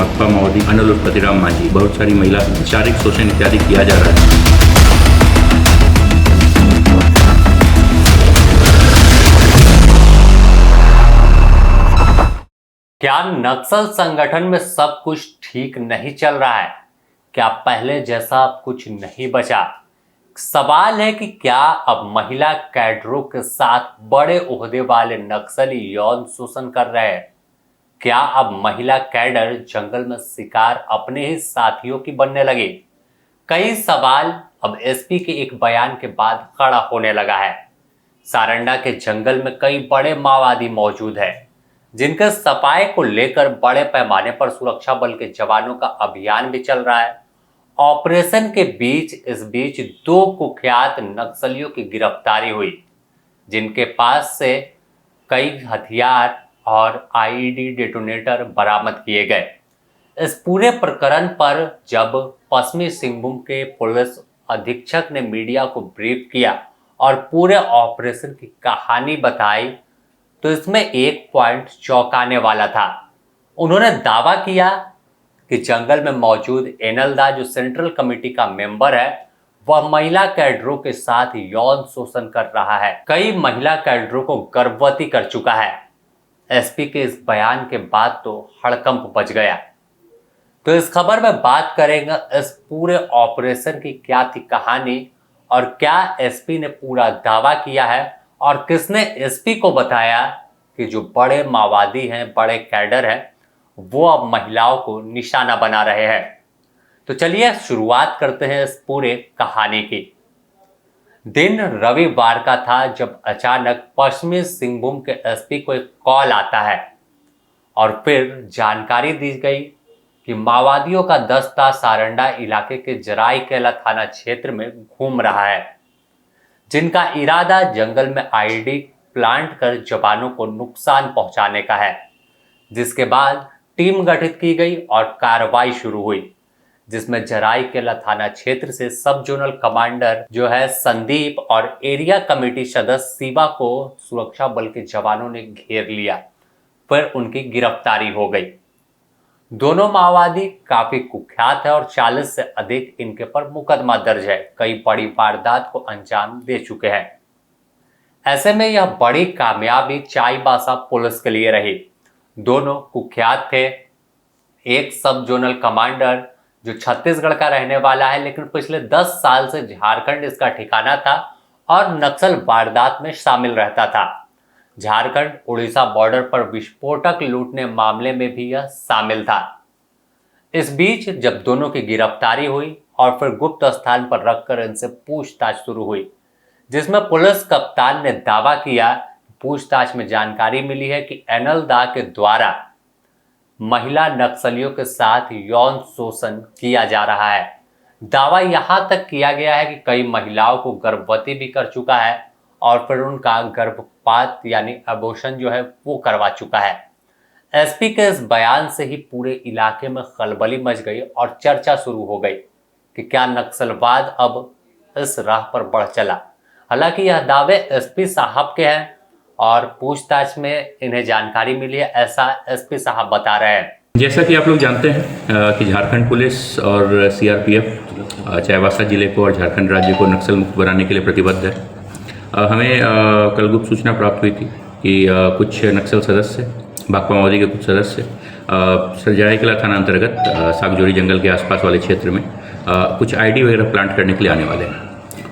भाकपा माओवादी अनिल उर्फ कतिराम मांझी बहुत सारी महिला शारीरिक शोषण इत्यादि किया जा रहा है। क्या नक्सल संगठन में सब कुछ ठीक नहीं चल रहा है? क्या पहले जैसा कुछ नहीं बचा? सवाल है कि क्या अब महिला कैडरों के साथ बड़े ओहदे वाले नक्सली यौन शोषण कर रहे हैं? क्या अब महिला कैडर जंगल में शिकार अपने ही साथियों की बनने लगी? कई सवाल अब एसपी के एक बयान के बाद खड़ा होने लगा है। सारंडा के जंगल में कई बड़े माओवादी मौजूद है, जिनके सफाई को लेकर बड़े पैमाने पर सुरक्षा बल के जवानों का अभियान भी चल रहा है। ऑपरेशन के इस बीच 2 कुख्यात नक्सलियों की गिरफ्तारी हुई, जिनके पास से कई हथियार और आईईडी डेटोनेटर बरामद किए गए। इस पूरे प्रकरण पर जब पश्चिमी सिंहभूम के पुलिस अधीक्षक ने मीडिया को ब्रीफ किया और पूरे ऑपरेशन की कहानी बताई, तो इसमें एक पॉइंट चौंकाने वाला था। उन्होंने दावा किया कि जंगल में मौजूद एनलदा, जो सेंट्रल कमेटी का मेंबर है, वह महिला कैडरों के साथ यौन शोषण कर रहा है। कई महिला कैडरों को गर्भवती कर चुका है। एसपी के इस बयान के बाद तो हड़कंप मच गया। तो इस खबर में बात करेंगे इस पूरे ऑपरेशन की क्या थी कहानी, और क्या एसपी ने पूरा दावा किया है, और किसने एसपी को बताया कि जो बड़े माओवादी हैं, बड़े कैडर हैं, वो अब महिलाओं को निशाना बना रहे हैं। तो चलिए शुरुआत करते हैं इस पूरे कहानी की। दिन रविवार का था जब अचानक पश्चिमी सिंहभूम के एसपी को एक कॉल आता है और फिर जानकारी दी गई कि माओवादियों का दस्ता सारंडा इलाके के जराईकेला थाना क्षेत्र में घूम रहा है, जिनका इरादा जंगल में आईडी प्लांट कर जवानों को नुकसान पहुंचाने का है। जिसके बाद टीम गठित की गई और कार्रवाई शुरू हुई, जिसमें जराईकेला थाना क्षेत्र से सब जोनल कमांडर जो है संदीप और एरिया कमेटी सदस्य शिवा को सुरक्षा बल के जवानों ने घेर लिया। फिर उनकी गिरफ्तारी हो गई। दोनों माओवादी काफी कुख्यात है और 40 से अधिक इनके पर मुकदमा दर्ज है। कई बड़ी वारदात को अंजाम दे चुके हैं। ऐसे में यह बड़ी कामयाबी चाईबासा पुलिस के लिए रही। दोनों कुख्यात थे। एक सब जोनल कमांडर जो छत्तीसगढ़ का रहने वाला है, लेकिन पिछले 10 साल से झारखंड इसका ठिकाना था और नक्सल वारदात में शामिल रहता था। झारखंड उड़ीसा बॉर्डर पर विस्फोटक लूटने मामले में भी यह शामिल था। इस बीच जब दोनों की गिरफ्तारी हुई और फिर गुप्त स्थान पर रखकर इनसे पूछताछ शुरू हुई, जिसमें पुलिस कप्तान ने दावा किया, पूछताछ में जानकारी मिली है कि एनलदा के द्वारा महिला नक्सलियों के साथ यौन शोषण किया जा रहा है। दावा यहां तक किया गया है कि कई महिलाओं को गर्भवती भी कर चुका है और फिर उनका गर्भपात यानी अबॉर्शन जो है वो करवा चुका है। एसपी के इस बयान से ही पूरे इलाके में खलबली मच गई और चर्चा शुरू हो गई कि क्या नक्सलवाद अब इस राह पर बढ़ चला। हालांकि यह दावे एसपी साहब के हैं और पूछताछ में इन्हें जानकारी मिली है, ऐसा एसपी साहब बता रहे हैं। जैसा कि आप लोग जानते हैं कि झारखंड पुलिस और सीआरपीएफ चाईबासा जिले को और झारखंड राज्य को नक्सल मुक्त बनाने के लिए प्रतिबद्ध है। हमें कल गुप्त सूचना प्राप्त हुई थी कि कुछ नक्सल सदस्य, भाकपा माओवादी के कुछ सदस्य जराईकेला थाना अंतर्गत सागजोरी जंगल के आसपास वाले क्षेत्र में कुछ आईडी वगैरह प्लांट करने के लिए आने वाले हैं।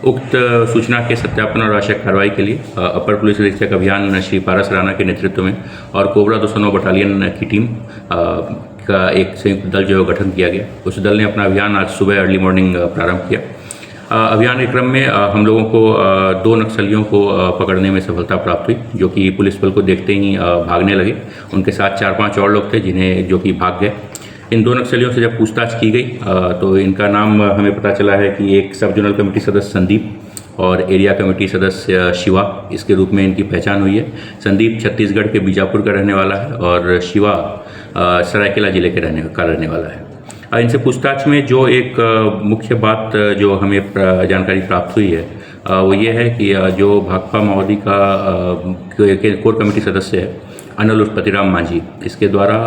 उक्त सूचना के सत्यापन और आवश्यक कार्रवाई के लिए अपर पुलिस अधीक्षक अभियान श्री पारस राणा के नेतृत्व में और कोबरा 209 बटालियन की टीम का एक संयुक्त दल जो गठन किया गया। उस दल ने अपना अभियान आज सुबह अर्ली मॉर्निंग प्रारंभ किया। अभियान के क्रम में हम लोगों को 2 नक्सलियों को पकड़ने में सफलता प्राप्त हुई, जो कि पुलिस बल को देखते ही भागने लगे। उनके साथ 4-5 और लोग थे जो कि भाग गए। इन 2 नक्सलियों से जब पूछताछ की गई तो इनका नाम हमें पता चला है कि एक सब जोनल कमेटी सदस्य संदीप और एरिया कमेटी सदस्य शिवा, इसके रूप में इनकी पहचान हुई है। संदीप छत्तीसगढ़ के बीजापुर का रहने वाला है और शिवा सरायकेला जिले के रहने वाला है। इनसे पूछताछ में जो एक मुख्य बात जो हमें जानकारी प्राप्त हुई है वो ये है कि जो भाकपा माओवादी का कोर कमेटी सदस्य है अनिल उर्फ पतिराम मांझी, इसके द्वारा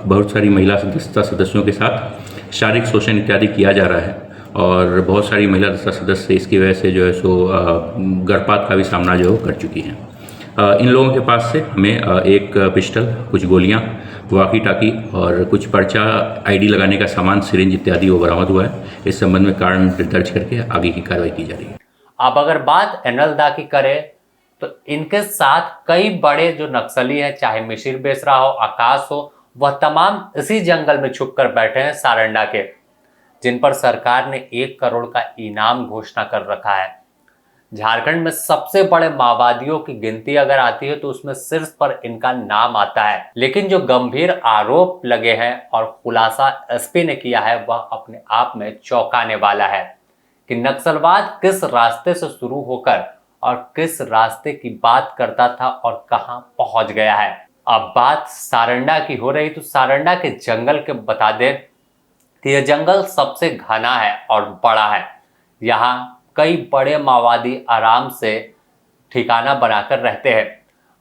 बहुत सारी महिला दस्ता सदस्यों के साथ शारीरिक शोषण इत्यादि किया जा रहा है और बहुत सारी महिला दस्ता सदस्य इसकी वजह से जो है सो गर्भपात का भी सामना जो कर चुकी हैं। इन लोगों के पास से हमें एक पिस्टल, कुछ गोलियां, वाकी टाकी और कुछ पर्चा, आईडी लगाने का सामान, सिरिंज इत्यादि वो बरामद हुआ है। इस संबंध में कारण दर्ज करके आगे की कार्रवाई की जा रही है। अब अगर बात एनएलदा की करें तो इनके साथ कई बड़े जो नक्सली हैं, चाहे मिशिर बेसरा हो, आकाश हो, वह तमाम इसी जंगल में छुप कर बैठे हैं सारंडा के, जिन पर सरकार ने 1 करोड़ का इनाम घोषणा कर रखा है। झारखंड में सबसे बड़े माओवादियों की गिनती अगर आती है तो उसमें शीर्ष पर इनका नाम आता है। लेकिन जो गंभीर आरोप लगे हैं और खुलासा एसपी ने किया है वह अपने आप में चौंकाने वाला है कि नक्सलवाद किस रास्ते से शुरू होकर और किस रास्ते की बात करता था और कहां पहुंच गया है। अब बात सारंडा की हो रही तो सारंडा के जंगल के बता दें कि यह जंगल सबसे घना है और बड़ा है। यहाँ कई बड़े माओवादी आराम से ठिकाना बनाकर रहते हैं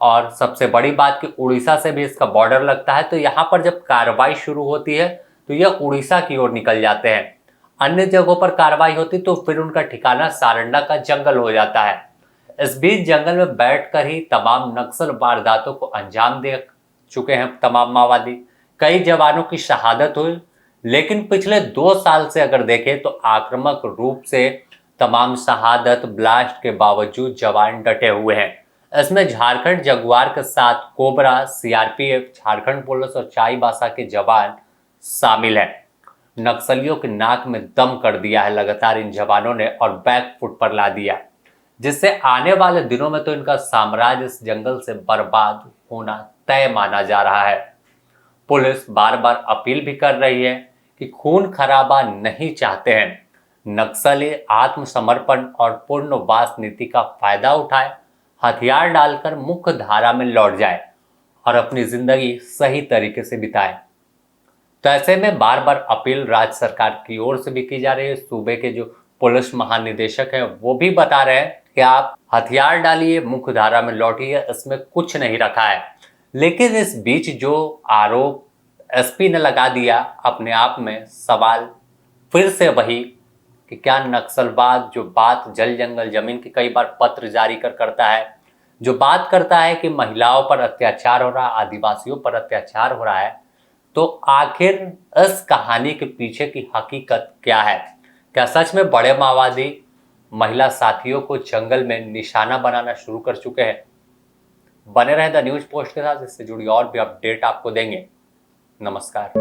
और सबसे बड़ी बात कि उड़ीसा से भी इसका बॉर्डर लगता है, तो यहाँ पर जब कार्रवाई शुरू होती है तो यह उड़ीसा की ओर निकल जाते हैं। अन्य जगहों पर कार्रवाई होती तो फिर उनका ठिकाना सारंडा का जंगल हो जाता है। इस बीच जंगल में बैठकर ही तमाम नक्सल वारदातों को अंजाम दे चुके हैं तमाम माओवादी। कई जवानों की शहादत हुई, लेकिन पिछले 2 साल से अगर देखें तो आक्रामक रूप से तमाम शहादत ब्लास्ट के बावजूद जवान डटे हुए हैं। इसमें झारखंड जगुआर के साथ कोबरा, सीआरपीएफ, झारखंड पुलिस और चाईबासा के जवान शामिल हैं। नक्सलियों के नाक में दम कर दिया है लगातार इन जवानों ने और बैक फुट पर ला दिया, जिससे आने वाले दिनों में तो इनका साम्राज्य इस जंगल से बर्बाद होना तय माना जा रहा है। पुलिस बार बार अपील भी कर रही है कि खून खराबा नहीं चाहते हैं, नक्सली आत्मसमर्पण और पूर्णवास नीति का फायदा उठाए, हथियार डालकर मुख्य धारा में लौट जाए और अपनी जिंदगी सही तरीके से बिताए। तो ऐसे में बार बार अपील राज्य सरकार की ओर से भी की जा रही है। सूबे के जो पुलिस महानिदेशक हैं वो भी बता रहे हैं कि आप हथियार डालिए, मुख्य धारा में लौटिए, इसमें कुछ नहीं रखा है। लेकिन इस बीच जो आरोप एसपी ने लगा दिया, अपने आप में सवाल फिर से वही कि क्या नक्सलवाद जो बात जल जंगल जमीन की कई बार पत्र जारी करता है, जो बात करता है कि महिलाओं पर अत्याचार हो रहा है, आदिवासियों पर अत्याचार हो रहा है, तो आखिर इस कहानी के पीछे की हकीकत क्या है? क्या सच में बड़े माओवादी महिला साथियों को जंगल में निशाना बनाना शुरू कर चुके हैं? बने रहे द न्यूज पोस्ट के साथ, इससे जुड़ी और भी अपडेट आपको देंगे। नमस्कार।